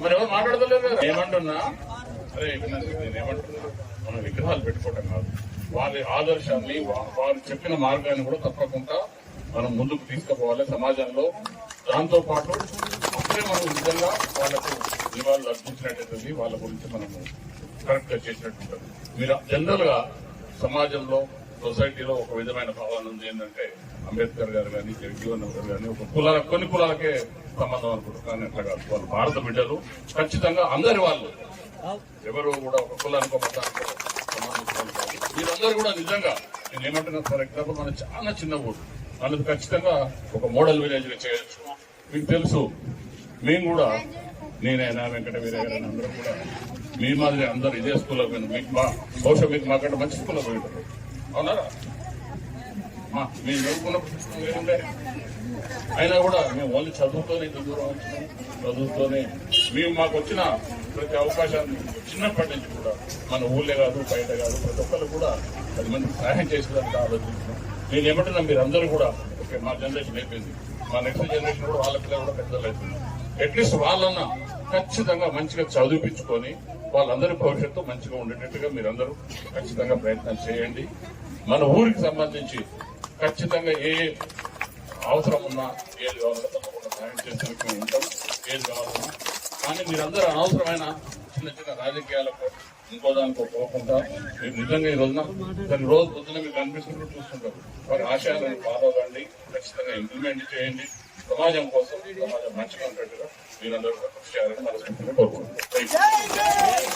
మరి ఎవరు మాట్లాడతలేదు కదా. ఏమంటున్నా అరే నేనేమంటున్నా మనం విగ్రహాలు పెట్టుకోవటం కాదు, వారి ఆదర్శాన్ని వారు చెప్పిన మార్గాన్ని కూడా తప్పకుండా మనం ముందుకు తీసుకుపోవాలి సమాజంలో. దాంతో పాటు అప్పుడే మనం నిజంగా వాళ్ళకు నివాళులు అర్పించినట్టు వాళ్ళ గురించి మనము కరెక్ట్ గా చేసినట్టుంటుంది. మీరు జనరల్ గా సమాజంలో సొసైటీలో ఒక విధమైన భావన ఉంది ఏంటంటే అంబేద్కర్ గారు కానీ జగజీవన్ గారు కానీ ఒక కొన్ని కులాలకే సంబంధం అనుకుంటారు. కానీ అట్లా కాదు, వాళ్ళు భారత బిడ్డలు. ఖచ్చితంగా అందరి వాళ్ళు ఎవరు కూడా ఒక కులానికో మతానికో సంబంధించిన కాదు. మీరందరూ కూడా నిజంగా నేను ఏమంటున్నా, ఫర్ ఎగ్జాంపుల్ మన చాలా చిన్న ఊరు, మనది ఖచ్చితంగా ఒక మోడల్ విలేజ్ గా చేయొచ్చు. మీకు తెలుసు, మేము కూడా నేనైనా వెంకట వీరయ్య అందరూ కూడా మీ మాదిరి అందరు ఇదే స్కూల్లో పోయినా. మీకు బహుశా మీకు మాకంటే మంచి స్కూల్లో పోయింటారు, అవునారా? మీరు చదువుకున్నప్పుడు అయినా కూడా మేము ఓన్లీ చదువుతోనే ఇంత దూరం వచ్చినాం. చదువుతోనే మేము మాకు వచ్చిన ప్రతి అవకాశాన్ని చిన్నప్పటి నుంచి కూడా మన ఊళ్ళే కాదు బయట కాదు ప్రతి ఒక్కరు కూడా 10 మందికి సహాయం చేసేదానికి ఆలోచిస్తున్నాం. నేను ఏమంటున్నా, మీరు అందరూ కూడా ఓకే మా జనరేషన్ అయిపోయింది, మా నెక్స్ట్ జనరేషన్ కూడా వాళ్ళ పిల్లలు కూడా పెద్దలు అవుతుంది. అట్లీస్ట్ వాళ్ళన్నా ఖచ్చితంగా మంచిగా చదివించుకొని వాళ్ళందరి భవిష్యత్తు మంచిగా ఉండేటట్టుగా మీరందరూ ఖచ్చితంగా ప్రయత్నం చేయండి. మన ఊరికి సంబంధించి ఖచ్చితంగా ఏ అవసరం ఉన్నా ఏది కావాలన్నా తప్పకుండా సహాయం చేసేందుకు మేము ఉంటాం, ఏది కావాలన్నా. కానీ మీరందరూ అనవసరమైన చిన్న చిన్న రాజకీయాలకు ఇంకో దానికో పోకుండా మీరు నిజంగా ఈ రోజున దాని రోజు పొద్దున మీకు కనిపిస్తున్నట్టు చూస్తుంటారు. వారి ఆశయాలను ఫాలో కండి, ఖచ్చితంగా ఇంప్లిమెంట్ చేయండి. సమాజం కోసం సమాజం మంచిగా ఉండేట్టుగా మీరందరూ కృషి చేయాలని మనస్ఫూర్తిగా కోరుకుంటున్నాం.